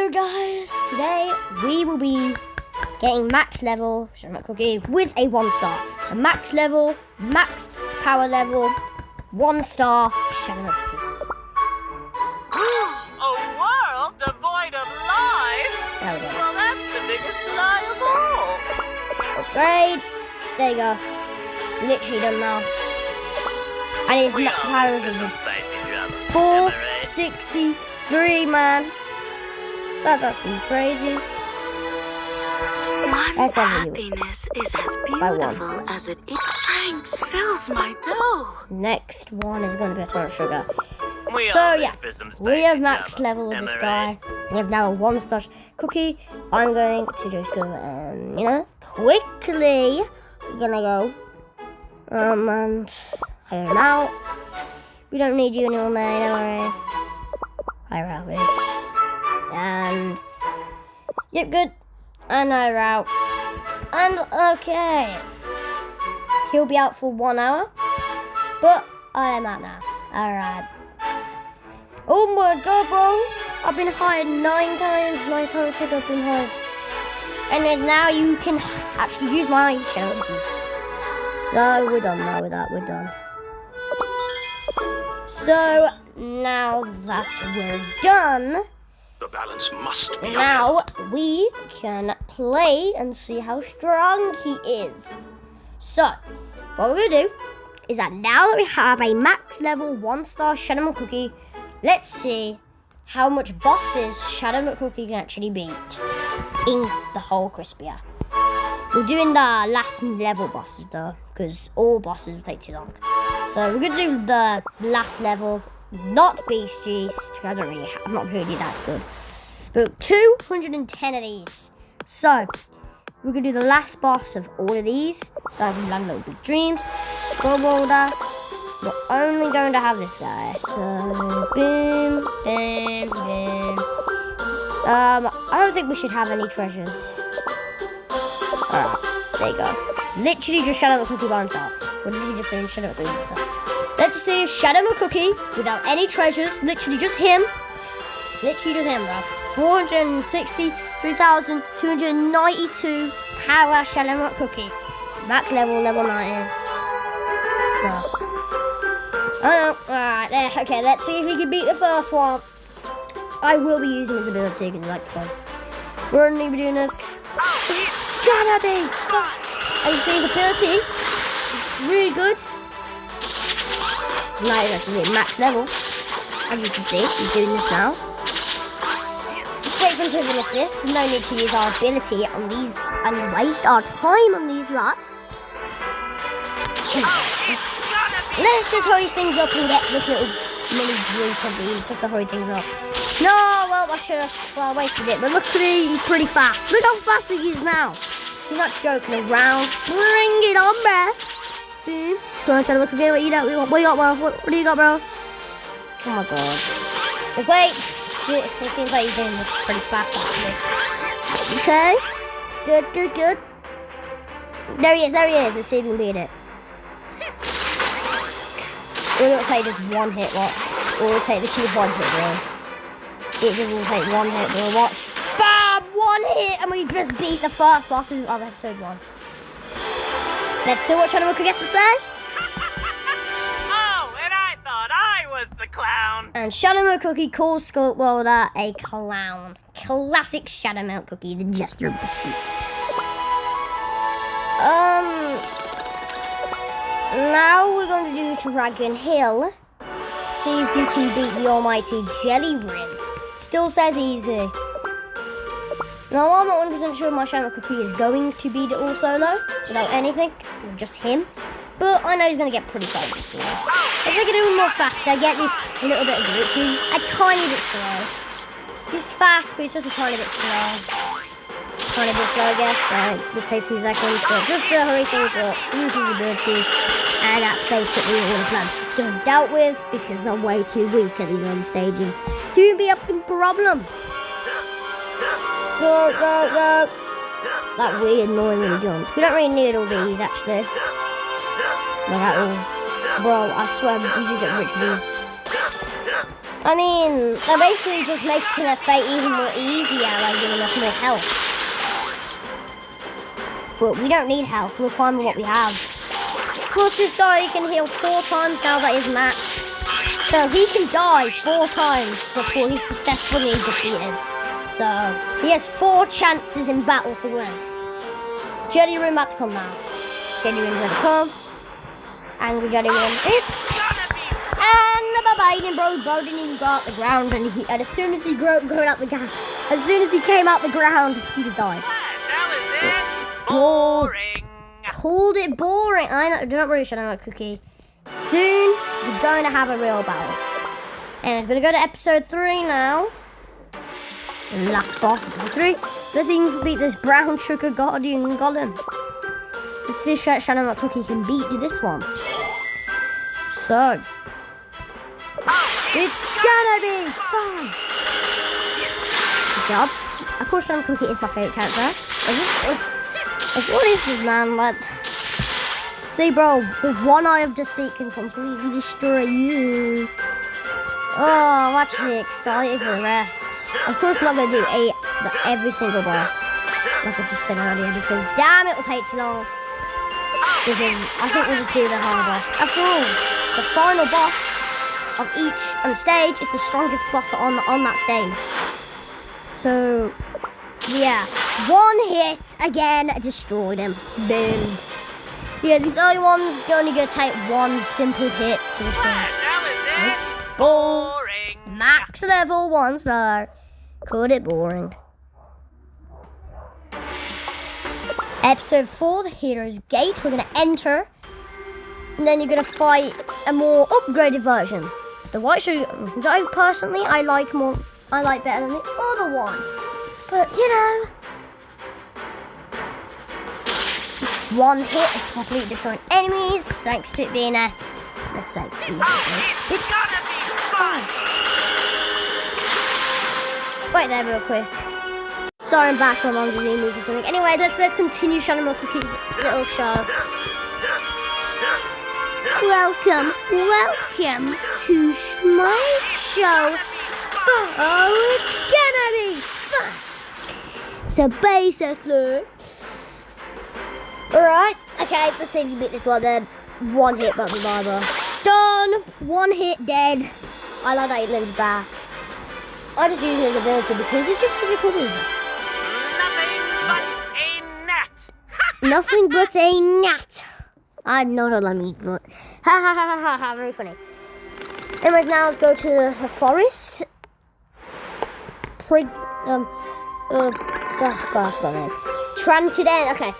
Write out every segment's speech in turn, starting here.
So guys, today we will be getting max level Shadow Cookie with a 1 star. So max level, max power level, 1 star Shadow Cookie. A world devoid of lies? There we go. Well, that's the biggest lie of all. Upgrade. There you go. Literally done now. And his max power is 463, man. That's actually crazy. One's happiness is as beautiful as it is strength fills my dough. Next one is going to be a ton of sugar. We So yeah, we have max level this guy. We have now a 1 star cookie. I'm going to just go and, quickly, we're gonna go and hire him out. We don't need you anymore, mate, don't worry. Hire out, mate. And yep, good. And hire out. And okay. He'll be out for 1 hour. But I am out now. Alright. Oh my god, bro. I've been hired 9 times. 9 times I've been hired. And then now you can actually use my Shadow Cookie. So we're done now with that. We're done. So now that we're done, the balance must be now upheld. we can play and see how strong he is. So what we're gonna do is that now that we have a max level 1 star Shadow McCookie, let's see how much bosses Shadow McCookie can actually beat in the whole crispia. We're doing the last level bosses though, because all bosses will take too long. So we're gonna do the last level, not Beast Geast. I'm not really that good. But 210 of these. So we're gonna do the last boss of all of these. So I can land little big dreams. Skull Boulder. We're only going to have this guy. So boom, boom, boom. I don't think we should have any treasures. Alright, there you go. Literally just Shadow McCookie by himself. What did he just do? Shadow McCookie by himself. Let's see Shadow McCookie without any treasures. Literally just him. Literally just him, bro. 463,292 power Shadow McCookie. Max level, level 19. Bro. Oh no, alright, there. Okay, let's see if we can beat the first one. I will be using his ability because it's like fun. We're only doing this. It's gonna be fun. And you see his ability. It's really good. Now he's actually at max level. As you can see, he's doing this now. Let's wait for him to finish this. No need to use our ability on these and waste our time on these lot. Let's just hurry things up and get this little mini group of these, just to hurry things up. No, well, I should have wasted it, but luckily he's pretty fast. Look how fast he is now. He's not joking around. Bring it on, bro. Boom. Go on, try to look again. What you got, bro? What do you got, bro? Oh my god. Just wait. It seems like he's doing this pretty fast, actually. Okay. Good, good, good. There he is, there he is. Let's see if we can beat it. It will take just 1 hit, watch. Or it'll take the 2 1 hit, bro. It just will take 1 hit, bro. Watch. Bam! 1 hit! And we just beat the first boss of episode 1. Let's see what Shadow McCookie gets to say. Oh, and I thought I was the clown. And Shadow McCookie calls Skull Boulder a clown. Classic Shadow McCookie, the jester of the sleet. Now we're going to do Dragon Hill. See if you can beat the almighty Jelly Rim. Still says easy. Now I'm not 100% sure my Shadow McCookie is going to beat it all solo, without anything, just him. But I know he's going to get pretty close this one. If I can do it more faster, get this little bit of glitch. He's a tiny bit slow. He's fast, but he's just a tiny bit slow. Tiny bit slow, I guess. Right, this takes a few seconds, but just to hurry things up, use his ability. And that's basically all the plans done dealt with because they're way too weak at these early stages to be a problem. Go, go, go. That weird annoying when he jumps. We don't really need all these actually. Not at all. Bro, I swear you should get rich with these. I mean, they're basically just making their fate even more easier, like giving us more health. But we don't need health, we'll find what we have. Of course, this guy can heal 4 times now that is max. So he can die 4 times before he's successfully defeated. So he has 4 chances in battle to win. Jelly Room about to come now. Jelly Room's going to come. Angry Jelly Room. And bye-bye, bro didn't even go out the ground, and as soon as he came out the ground, he just died. That was it. Boring. Called it boring. I know, do not worry, Shadow Cookie. Soon, we're going to have a real battle. And we're going to go to episode 3 now. Last boss, episode 3. Let's even beat this brown sugar guardian golem. Let's see if Shadow Cookie can beat this one. So, it's gonna be fun. Good job. Of course, Shadow Cookie is my favourite character. What is this, man? Like, see, bro, the one eye of deceit can completely destroy you. Oh, I'm actually excited for the rest. Of course, I'm not going to do every single boss, like I just said earlier, because damn, it will take too long. Because I think we'll just do the hard boss. After all, the final boss of each stage is the strongest boss on that stage. So, yeah, 1 hit again, destroyed him. Boom. Yeah, these early ones are only going to take 1 simple hit to destroy him. That was it. Boring. Max level 1 star. Called it boring. Episode 4, the Hero's Gate. We're going to enter. And then you're going to fight a more upgraded version. The White Sugar, which I personally, I like better than the other one. But, you know, 1 hit is completely destroying enemies, thanks to it being a, let's say, easy. It's gonna be fun. Wait there real quick. Sorry, I'm back. My mom's doing me for something. Anyway, let's continue Shadow Cookie's little show. Welcome to my show. Oh, it's gonna be fun. So basically, alright, okay, let's see if you beat this one then. 1 hit, but the barber. Done! 1 hit, dead. I like that he lives back. I just use his ability because it's just such a cool move. Nothing but a gnat. Nothing but a gnat. I'm not a lummy, but ha ha ha ha ha, very funny. Anyways, now let's go to the forest. Tranted End. Okay,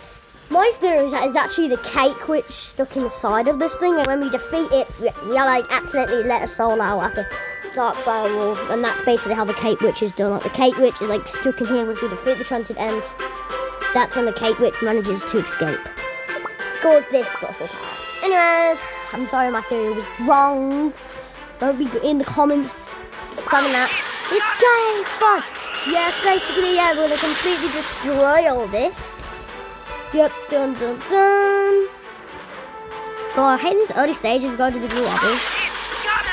my theory is that it's actually the cake witch stuck inside of this thing, and when we defeat it, we like accidentally let a soul out after Dark Firewall, and that's basically how the cake witch is done. Like the cake witch is like stuck in here. Once we defeat the Tranted End, that's when the cake witch manages to escape. Cause this stuff will. Anyways, I'm sorry my theory was wrong. Don't be in the comments spamming that. It's gonna be fun. Yes, basically, yeah, we're gonna completely destroy all this. Yep, dun dun dun. God, I hate these early stages. Go to this new lobby.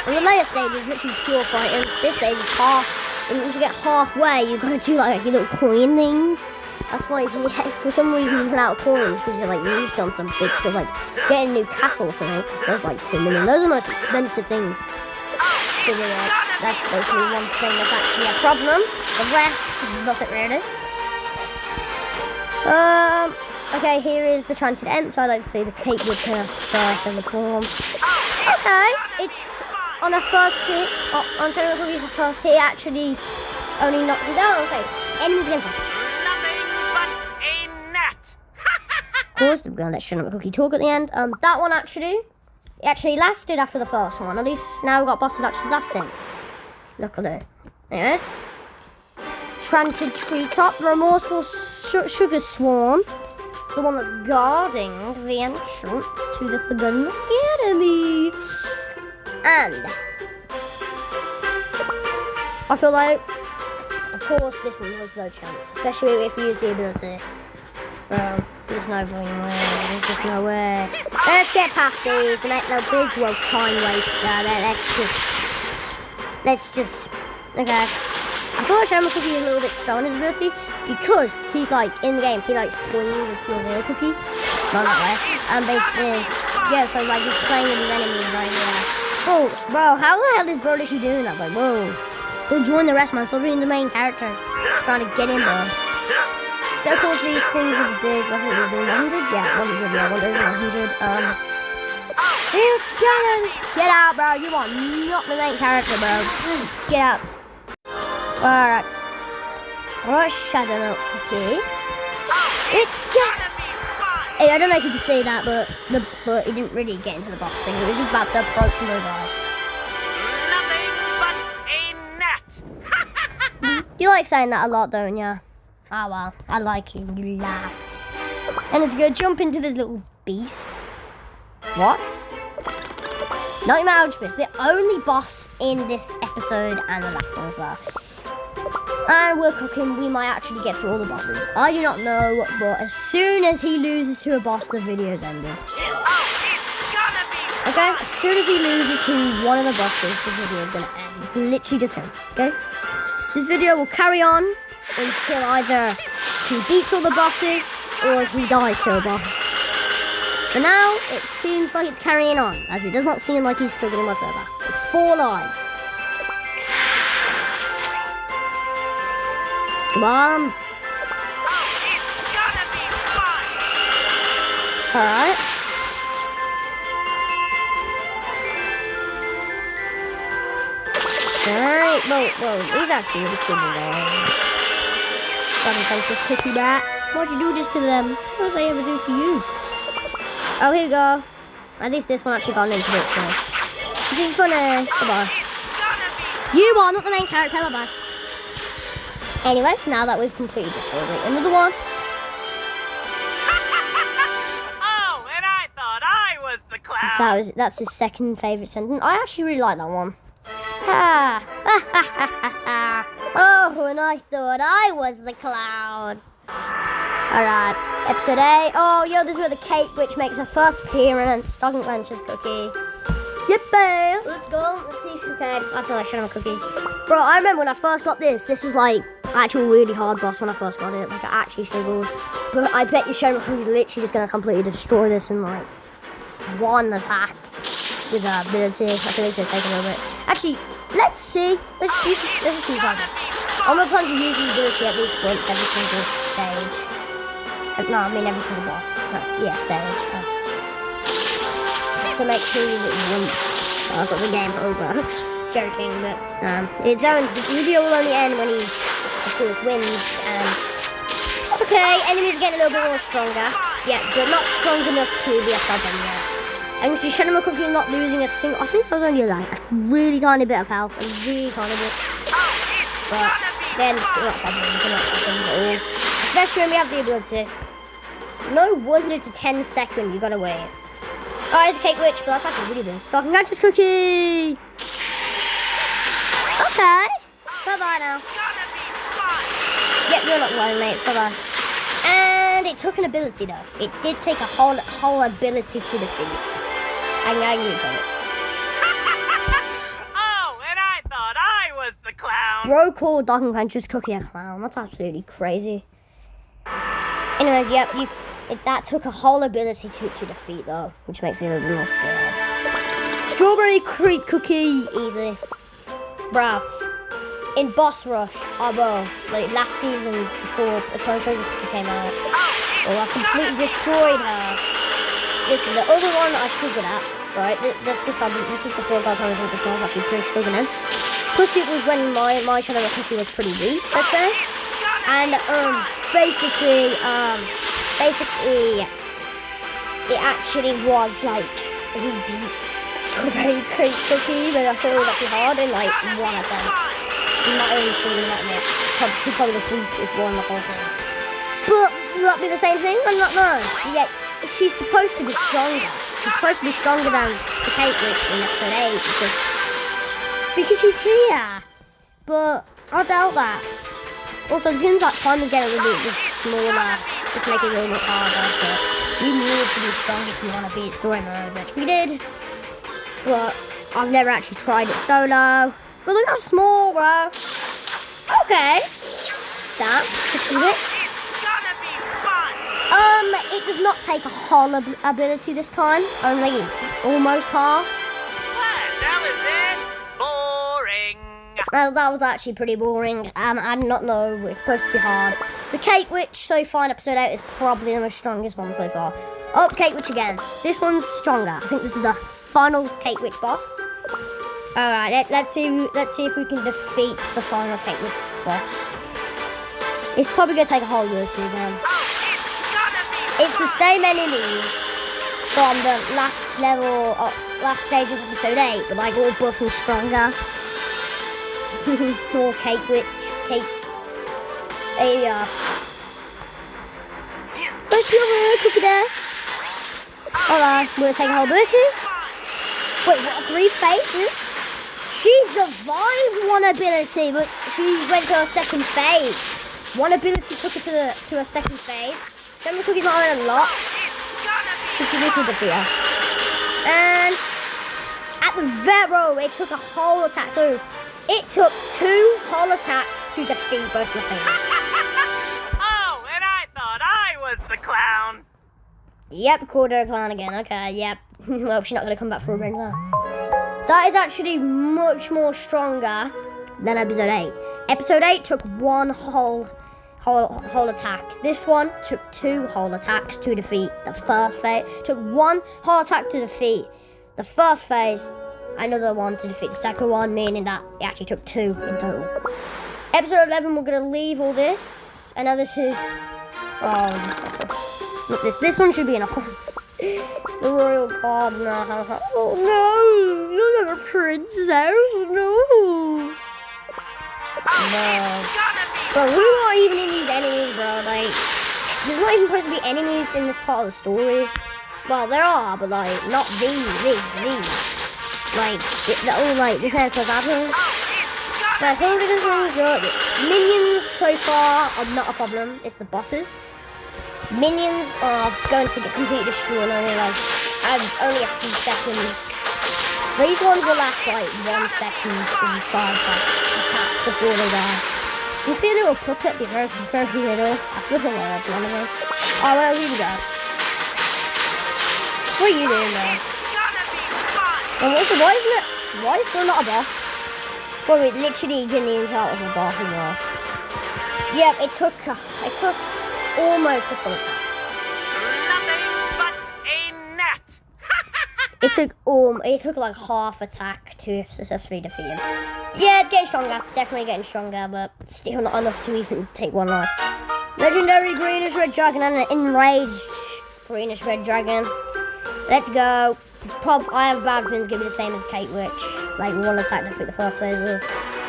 And the later stage is literally pure fighting. This stage is half. And once you get halfway, you're gonna do like your little coin things. That's why if you for some reason you run out of coins because you're like used on some big stuff like getting a new castle or something. There's like 2 million. Those are the most expensive things. So that's basically one thing that's actually a problem. The rest is nothing really. Okay, here is the Tranted End. So I'd like to see the cake witch first in the form. Okay, it's on a first hit. On Shadow Cookie's first hit, actually only knocked him down. Okay, enemies again. Of course, we're gonna let Shadow Cookie talk at the end. That one actually lasted after the first one. At least now we've got bosses actually lasting. Look at it. Yes. Tranted Treetop, the remorseful sugar swarm, the one that's guarding the entrance to the Forgotten Academy. And I feel like, of course, this one has no chance, especially if you use the ability. There's no way. There's just no way. Let's get past these. Make no big time waster. let's just, okay. I thought Shadow Cookie is a little bit slow in his ability because he like in the game he likes toying with your real cookie, not that way. And basically, yeah. So like he's playing with his enemies right here. Oh, bro, how the hell is bro literally doing that? Like, whoa, go join the rest, man. Stop being the main character. Trying to get in, bro. So of course these things are big. I think we're doing 100. Yeah, 100. Yeah, 100. It's gonna get out, bro. You are not the main character, bro. Get out. Alright. Alright, Shadow Milk Cookie. It's gonna be fine. Hey, I don't know if you can say that, but it didn't really get into the box thing. It was just about to approach and go by. Nothing but a net. You like saying that a lot, don't you? Ah, well, I like it. You laugh. And it's gonna jump into this little beast. What? Nightmare Octopus, the only boss in this episode and the last one as well. And we're cooking, we might actually get through all the bosses. I do not know, but as soon as he loses to a boss, the video's ended. Okay, as soon as he loses to one of the bosses, the video's gonna end. It's literally just him, okay? This video will carry on until either he beats all the bosses or he dies to a boss. For now, it seems like it's carrying on, as it does not seem like he's struggling whatsoever. With 4 lives. Come on. Alright. Alright, whoa, he's actually really good with those. Gotta take this cookie back. Why'd you do this to them? What did they ever do to you? Oh, here you go. At least this one actually got an introduction. This is funny. Goodbye. You are not the main character. Bye-bye. Anyways, now that we've completed this, we'll do another one. Oh, and I thought I was the clown. That's his second favourite sentence. I actually really like that one. Ha! Oh, and I thought I was the clown. Alright, episode 8. Oh, yo, this is where the cake witch makes her first appearance. Dog and Rancher's cookie. Yippee! Let's go. Let's see. Okay, I feel like showing a cookie. Bro, I remember when I first got this. This was like actual really hard boss when I first got it. Like I actually struggled. But I bet you Shadow Cookie's literally just gonna completely destroy this in like one attack with that ability. I think it's gonna take a little bit. Actually, let's see. Let's just see something. I'm gonna plan to use the ability at least once every single stage. No, I mean every single boss. Yeah, stage. So make sure you use it once. That's not the game over. Joking, but the video will only end when he, of course, wins. And okay, enemies getting a little bit more stronger. Yeah, but not strong enough to be a problem yet. And you see Shadow Cookie not losing a single. I think I was only like a really tiny bit of health, a really tiny bit. But then it's not problems. They're not problems at all. Especially when we have the ability. No wonder it's a 10-second. You gotta wait. Oh, it's a cake witch, but that's actually really good. Dog and Rancher's cookie. Okay. Bye-bye now. Yep, you're not lying, mate. Bye-bye. And it took an ability, though. It did take a whole ability to defeat. And now you got it. Oh, and I thought I was the clown. Bro called Dog and Rancher's cookie a clown. That's absolutely crazy. Anyways, yep, that took a whole ability to defeat, though, which makes me a little more scared. Strawberry creep cookie, easy. Bro, in Boss Rush, bro, like last season before a Strawberry Cookie came out, I completely destroyed her. Listen, the other one I struggled at, right? This was before God Time Cookie, so I was actually pretty struggling. Plus, it was when my Shadow Cookie was pretty weak, let's say. And basically, it actually was like we beat Strawberry Creep Cookie, but I thought it was actually hard in like one attempt. You might only feel that much. Probably the weakest one in the whole thing. But will that be the same thing? I'm not know. Yeah, she's supposed to be stronger. She's supposed to be stronger than the Cake Witch in episode 8 because she's here. But I doubt that. Also, it seems like time is getting a little bit smaller, just to make it a little bit harder. So you need to be strong if you want to beat story mode, which we did. But I've never actually tried it solo. But look how small, bro. Okay. Damn. It's gonna be fun. It does not take a whole ability this time. Only almost half. What? That was it? Boring. That was actually pretty boring. I did not know it's supposed to be hard. The Cake Witch so far in episode 8 is probably the most strongest one so far. Oh, Cake Witch again. This one's stronger. I think this is the final Cake Witch boss. Alright, let's see if we can defeat the final Cake Witch boss. It's probably gonna take a whole ability again. It's the same enemies from the last level, last stage of episode 8, but like all buff and stronger. More Cake Witch, cakes. There you are. Don't you have a cookie there? Alright, we're gonna take a whole ability. Wait, what, 3 phases? She survived one ability, but she went to her second phase. One ability took her to her second phase. Remember, Cookie's not on a lot. Just give this one defeat her. And at the very, it took a whole attack. So it took 2 whole attacks to defeat both my phases. Oh, and I thought I was the clown. Yep, called her a clown again. Okay, yep. Well, she's not going to come back for revenge now. That is actually much more stronger than episode 8. Episode 8 took 1 whole attack. This one took 2 whole attacks to defeat the first phase. Took 1 whole attack to defeat the first phase. Another one to defeat the second one, meaning that it actually took 2 in total. Episode 11, we're going to leave all this. And now this is... Look, this one should be in a... The royal partner. Oh no, you're not a princess, no. No. Bro, we aren't even in these enemies, bro. Like, there's not even supposed to be enemies in this part of the story. Well, there are, but like, not these. Like, they're all like, this episode's happening. My favorite is minions so far are not a problem. It's the bosses. Minions are going to get completely destroyed in only a few seconds. These ones will last like 1 second inside attack before they die. You see a little puppet, the very little. I feel like that's one of them. Oh well, here we go. What are you doing there? And also, why is Bill not a boss? Well, it literally didn't even start with a boss as well. Yep, it took almost a full attack. Nothing but a net. It took like half attack to successfully defeat him. Yeah, it's getting stronger. Definitely getting stronger, but still not enough to even take 1 life. Legendary greenish red dragon and an enraged greenish red dragon. Let's go. I have bad feelings gonna be the same as Cake Witch. Like 1 attack to defeat the first phase.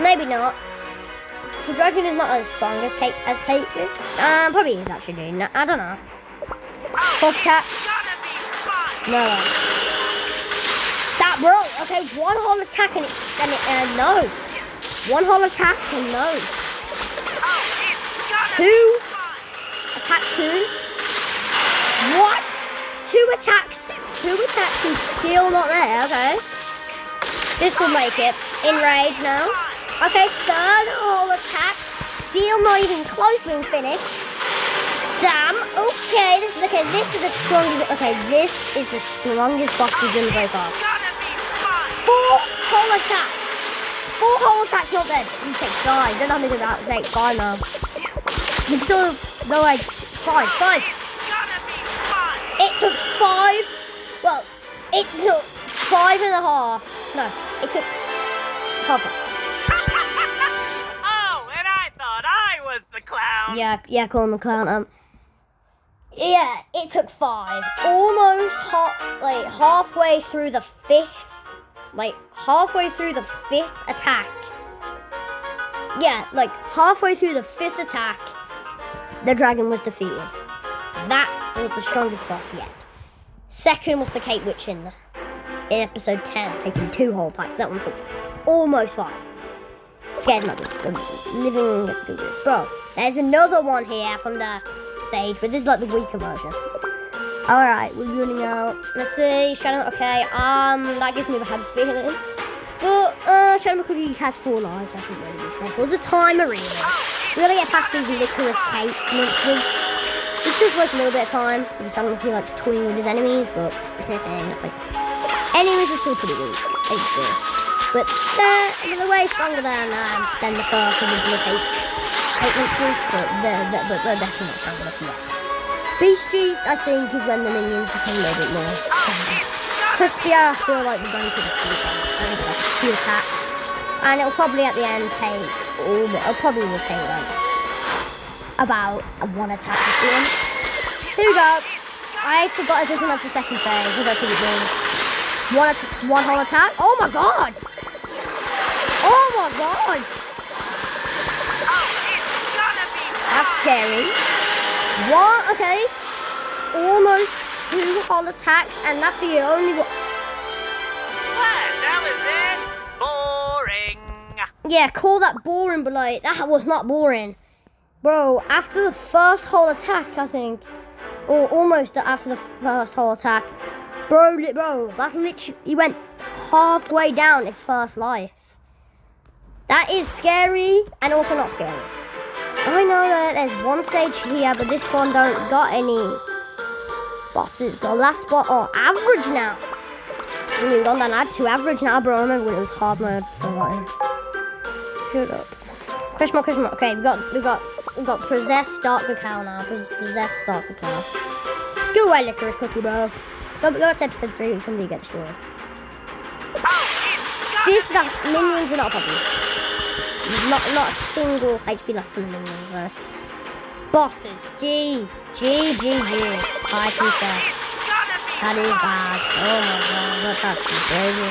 Maybe not. The dragon is not as strong as Cake Witch. Probably is actually. No, I don't know. First attack. No. That bro. Okay, 1 whole attack and no. 1 whole attack and no. 2 attack 2. What? 2 attacks. 2 attacks and still not there. Okay. This will make it. Enrage now. Okay, 3rd whole attack. Still not even close being finished. Damn. Okay, this is the strongest. Okay, this is the strongest boss we've done so far. 4 whole attacks. 4 whole attacks not dead. You take 5. You don't have to do that. Take 5 now. You can still go like 5. It took 5. Well, it took 5.5. No, it took half. Oh, and I thought I was the clown. Yeah, call him the clown. Yeah, it took 5. Almost halfway through the 5th. Like halfway through the 5th attack. Yeah, like halfway through the 5th attack, the dragon was defeated. That was the strongest boss yet. Second was the Cake Witch in episode 10, taking 2 whole attacks. That one took almost 5. Scared Mothers, the living goodness. Bro, there's another one here from the stage, but this is like the weaker version. Alright, we're running out. Let's see, Shadow, okay, that gives me a bad feeling. But Shadow Cookie has 4 lives, so I shouldn't really be careful. There's a timer really. We gotta get past these licorice cake monsters. It's just worth a little bit of time. Because Shadow Cookie likes toying with his enemies, but nothing. Enemies are still pretty weak, I think so. But they're way stronger than the first original cake monsters, but they're definitely not strong enough yet. Beasties, I think, is when the minions become a little bit more crispia. I feel like we're going to defeat them and like a few attacks, and it'll probably at the end take it probably will take like about 1 attack to defeat them. Here we go. I forgot if this one has the second phase. I don't think it does. One whole attack. Oh my god! Oh my god! That's scary. What? Okay. Almost 2 whole attacks, and that's the only one. What? That was it? Boring. Yeah, call that boring, but like, that was not boring. Bro, after the first whole attack, I think, or almost after the first whole attack, bro, that's literally, he went halfway down his first life. That is scary, and also not scary. I know that there's one stage here, but this one don't got any bosses. The last spot are average now. We've gone down to average now, bro. I remember when it was hard mode. Shut up. Question mark. Okay, we got possessed dark cacao now. Possessed dark cacao. Go away, licorice cookie, bro. Go to episode 3 and come to get destroyed. This minions are not a problem. Not a single HP left from the minions though. Bosses, G. I can say. That is bad. Oh my god, that's actually crazy.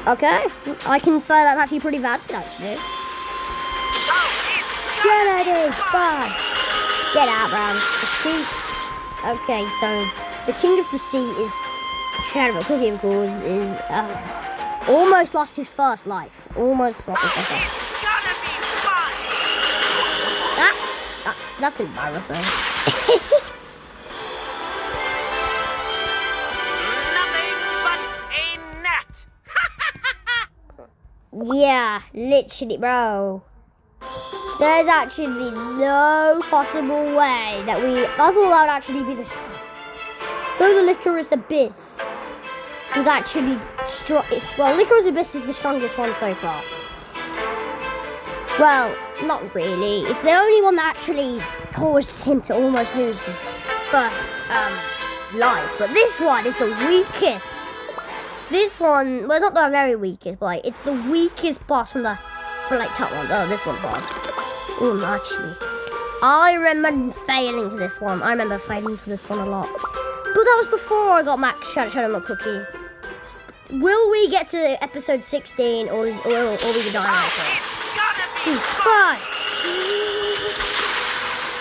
Okay, I can say that's actually pretty bad actually. Yeah, that is bad. Get out, Brown. The sea. Okay, so the king of the sea is Shadow Cookie, of course, is almost lost his first life. That's embarrassing. Nothing but a net. Yeah, literally, bro. There's actually no possible way that I thought that would actually be the strong. Though the Licorice Abyss was actually strong. Well, Licorice Abyss is the strongest one so far. Well, not really. It's the only one that actually caused him to almost lose his first life. But this one is the weakest. This one, well, not the very weakest, but like, it's the weakest boss from top ones. Oh, this one's hard. Oh, actually, I remember failing to this one. I remember failing to this one a lot. But that was before I got Max Shadow Cookie. Will we get to episode 16 or we die right here? Fine.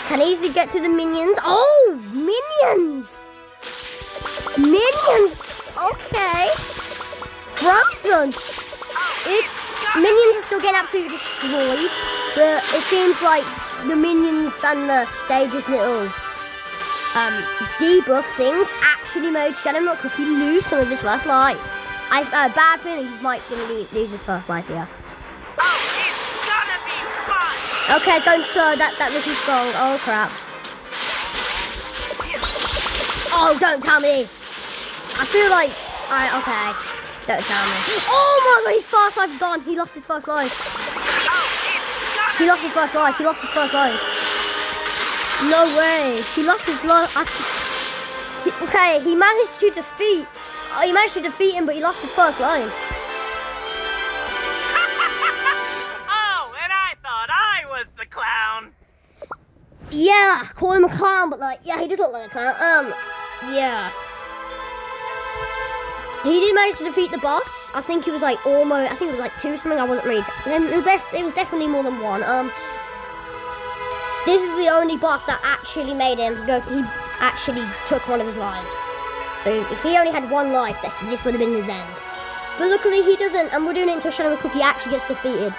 Can easily get through the minions. Oh, minions! Minions! Okay. Frozen! Minions are still getting absolutely destroyed, but it seems like the minions and the stage's little debuff things actually made Shadow Cookie lose some of his first life. I have a bad feeling he might lose his first life here. Okay, going slow. That was too strong. Oh crap. Oh, don't tell me. I feel like okay. Don't tell me. Oh my god, his first life's gone. He lost his first life. He lost his first life. No way. He lost his life. Okay, he managed to defeat. He managed to defeat him, but he lost his first life. Oh, and I thought I was the clown. Yeah, call him a clown, but like, yeah, he does look like a clown. Yeah. He did manage to defeat the boss. I think it was like almost. I think it was like 2 something. I wasn't really. It was definitely more than 1. This is the only boss that actually made him go. He actually took one of his lives. So if he only had 1 life, this would have been his end. But luckily he doesn't, and we're doing it until Shadow Cookie actually gets defeated.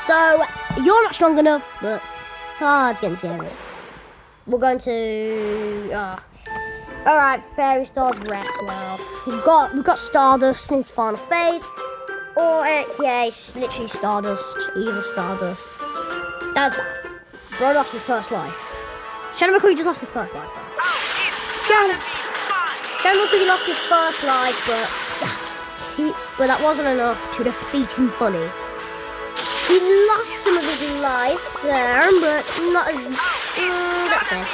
So you're not strong enough, but it's getting scary. We're going to Alright, Fairy Star's rest now. We've got Stardust in his final phase. Or, yeah, it's literally Stardust. Evil Stardust. That's bad. Bro lost his first life. Shadow McCoy just lost his first life. Shadow McCoy lost his first life, but that wasn't enough to defeat him fully. He lost some of his life there, but not as... that's it.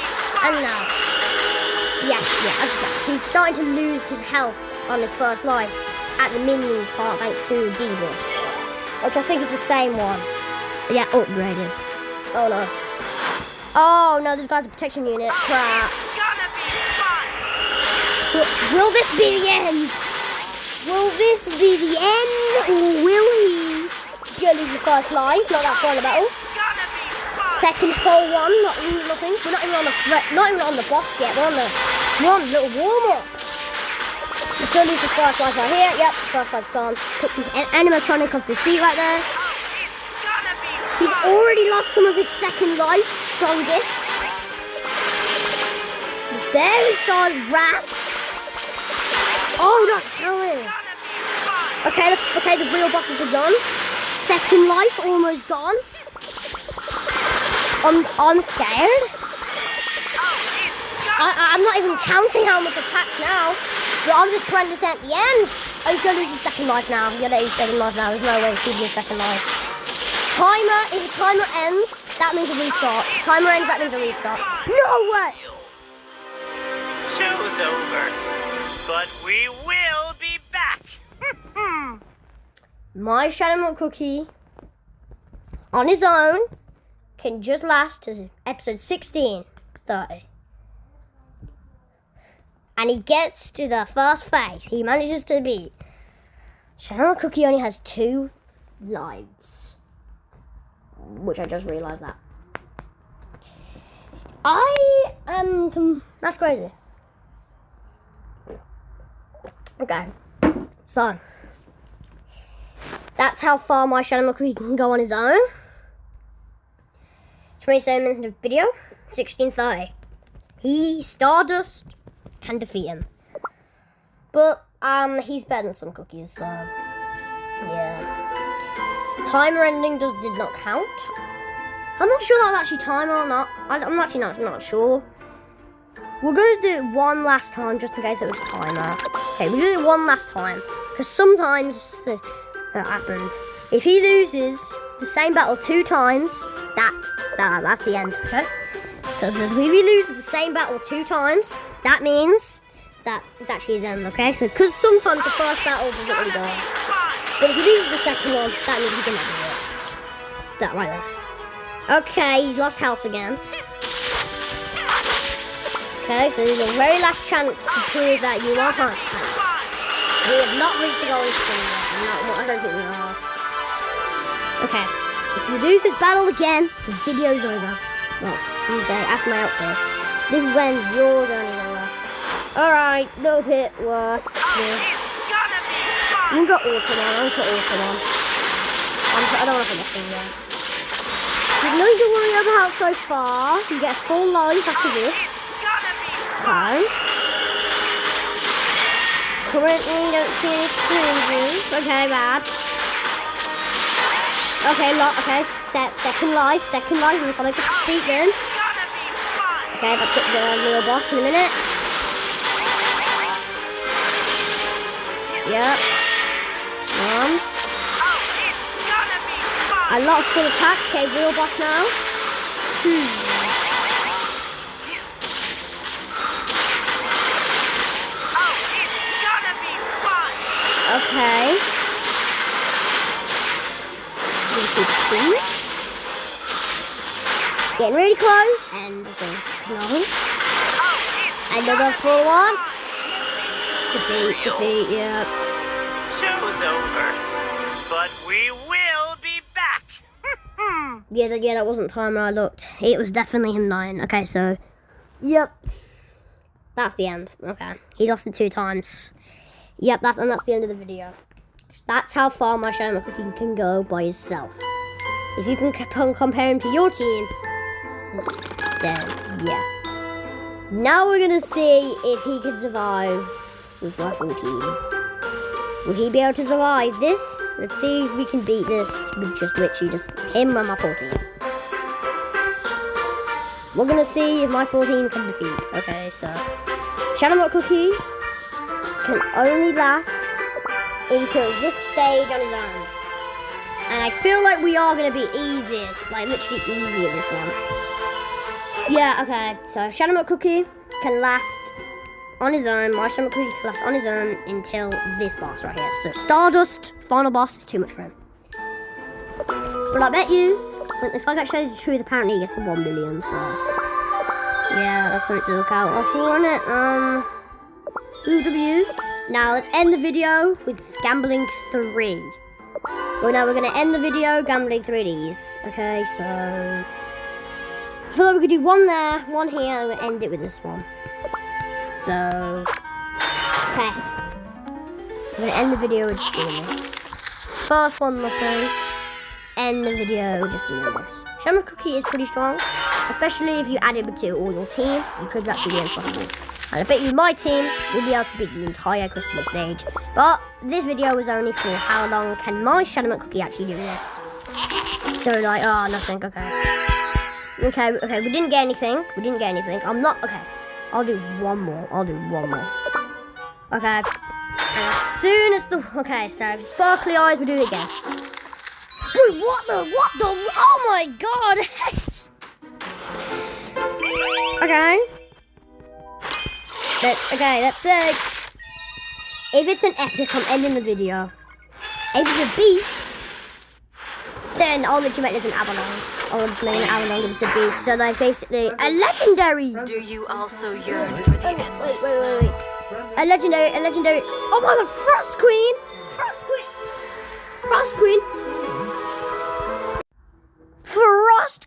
And now... Yeah, he's starting to lose his health on his first life at the minions part thanks to VID, which I think is the same one. Yeah, upgraded. Oh no. Oh no, this guy's a protection unit. Crap. Will this be the end? Will this be the end? Or will he? He's gonna lose his first life, not that far in the battle. Second whole one, nothing. We're not even on the not even on the boss yet. We're on the little warm up. He's gonna lose his first life right here. Yep, first life's gone. Put the animatronic of deceit right there. He's already lost some of his second life, strongest. There he starts wrath. Oh, not killing. Okay, the real boss has begun. Second life almost gone. I'm scared. I'm not even counting how much attacks now. But I'm just pressing this at the end. Oh, he's gonna lose his second life now. He's gonna lose his second life now. There's no way he's keeping his second life. Timer, if the timer ends, that means a restart. Timer ends, that means a restart. No way! Show's over, but we will be back. My Shadow Cookie, on his own, can just last to episode 16, 30. And he gets to the first phase. He manages to beat. Shadow Cookie only has 2 lives. Which I just realised that. That's crazy. Okay. So. That's how far my Shadow Cookie can go on his own. 27 minutes of video. 16:30. Stardust can defeat him. But, he's better than some cookies, so... Yeah. Timer ending did not count. I'm not sure that's actually timer or not. I'm actually not sure. We're going to do it one last time just in case it was timer. Okay, we'll do it one last time. Because sometimes it happened. If he loses the same battle 2 times, that's the end. Okay? So if he loses the same battle 2 times, that means that it's actually his end, okay? So, because sometimes the first battle doesn't really go on. But if he loses the second one, that means he can never do it. That right there. Okay, he's lost health again. Okay, so there's a very last chance to prove that you are hurt. We have not reached the goal soon yet. I don't think we are. Okay, if he loses battle again, the video's over. Well, I'm gonna say after my outro. This is when your journey's over. Alright, little bit worse. You got auto on. I'll put auto on. I don't want to put this thing there. There's nothing to worry about so far. You get full life after this. Okay. Currently, don't see any changes. Okay, bad. Okay, second life. I'm trying to get the seat then. Okay, I'll pick the real boss in a minute. Yep. A lot of full attack. Okay, real boss now. Okay. Getting really close. And no. Another full one. Defeat, yeah. Show's over, but we will be back. Yeah, that wasn't timer. I looked. It was definitely him dying. Okay, so, yep, that's the end. Okay, he lost it 2 times. Yep, that's the end of the video. That's how far my Shadow Cookie can go by himself. If you can compare him to your team, then yeah. Now we're gonna see if he can survive with my 14. Will he be able to survive this? Let's see if we can beat this with just literally just him and my 14. We're gonna see if my 14 can defeat. Okay, so Shadow Cookie can only last until this stage on his own. And I feel like we are gonna be easy, like literally easy in this one. Yeah, okay, so Shadow Cookie can last on his own. My Shadow Cookie can last on his own until this boss right here. So Stardust, final boss, is too much for him. But I bet you, if I get shows the truth, apparently he gets the 1 million, so yeah, that's something to look out for, isn't it? UW. Now let's end the video with gambling 3. Well, now we're gonna end the video gambling 3 of these. Okay, so I feel like we could do one there, one here, and we'll end it with this one. So, okay. I'm gonna end the video with just doing this. First one, nothing. End the video with just doing this. Shadow Cookie is pretty strong, especially if you add it to all your team. You could actually be unstoppable. And I bet you my team will be able to beat the entire Christmas stage. But this video was only for how long can my Shadow Cookie actually do this. So like, oh, nothing, okay. Okay, we didn't get anything. I'm not, okay. I'll do one more. Okay. And as soon as the, okay, so sparkly eyes, we'll do it again. Wait, what the, oh my god. Okay. Let's say, if it's an epic, I'm ending the video. If it's a beast, then I'll literally make this an Avalon. If it's a beast. So like basically a legendary. Do you also yearn for the endless Wait. A legendary. Oh my god, Frost Queen. Frost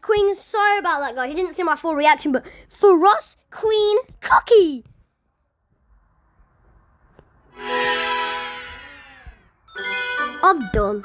Queen, sorry about that, guys. You didn't see my full reaction, but Frost Queen Cookie. I'm done.